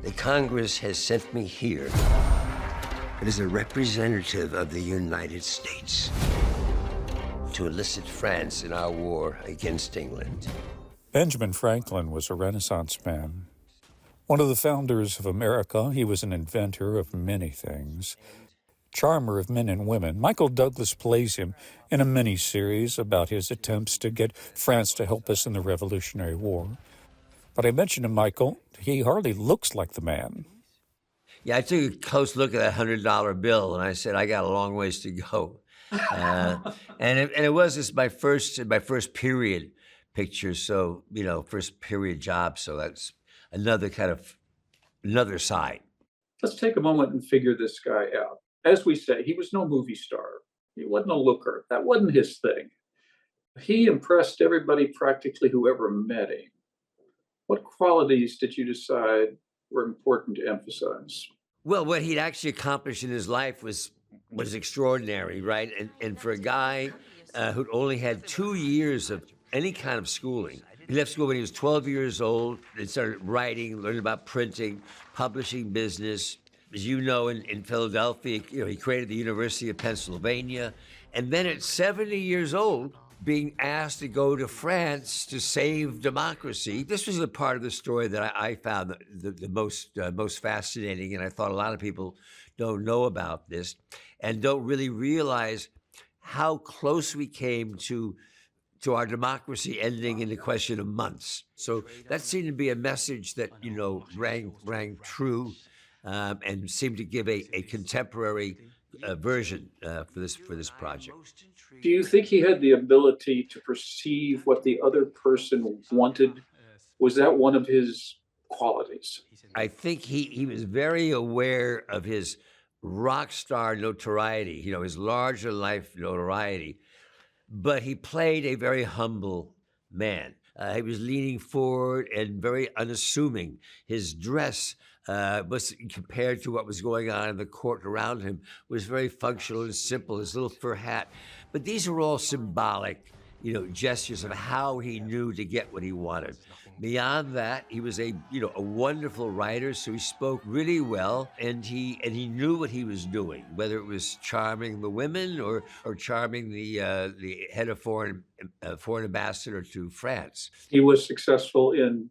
The Congress has sent me here as a representative of the United States to enlist France in our war against England. Benjamin Franklin was a Renaissance man. One of the founders of America, he was an inventor of many things. Charmer of men and women, Michael Douglas plays him in a mini-series about his attempts to get France to help us in the Revolutionary War. But I mentioned to Michael, he hardly looks like the man. Yeah, I took a close look at that $100 bill, and I said, I got a long ways to go. And it was just my first period picture, so, first period job, so that's another side. Let's take a moment and figure this guy out. As we say, he was no movie star. He wasn't a looker. That wasn't his thing. He impressed everybody practically who ever met him. What qualities did you decide were important to emphasize? Well, what he'd actually accomplished in his life was extraordinary, right? And for a guy who'd only had 2 years of any kind of schooling, he left school when he was 12 years old and started writing, learning about printing, publishing business. As you know, in Philadelphia, he created the University of Pennsylvania. And then at 70 years old, being asked to go to France to save democracy. This was the part of the story that I found the most fascinating, and I thought a lot of people don't know about this and don't really realize how close we came to our democracy ending in the question of months. So that seemed to be a message that, rang true and seemed to give a contemporary version for this project. Do you think he had the ability to perceive what the other person wanted? Was that one of his qualities? I think he was very aware of his rock star notoriety, his larger life notoriety, but he played a very humble man. He was leaning forward and very unassuming. His dress was, compared to what was going on in the court around him, was very functional and simple, his little fur hat. But these are all symbolic, gestures of how he knew to get what he wanted. Beyond that, he was a wonderful writer, so he spoke really well, and he knew what he was doing, whether it was charming the women or charming the head of foreign ambassador to France. He was successful in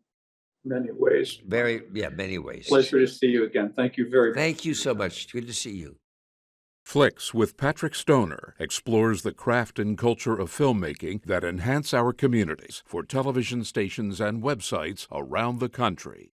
many ways. Many ways. Pleasure to see you again. Thank you very much. Thank you so much. Good to see you. Flicks with Patrick Stoner explores the craft and culture of filmmaking that enhance our communities for television stations and websites around the country.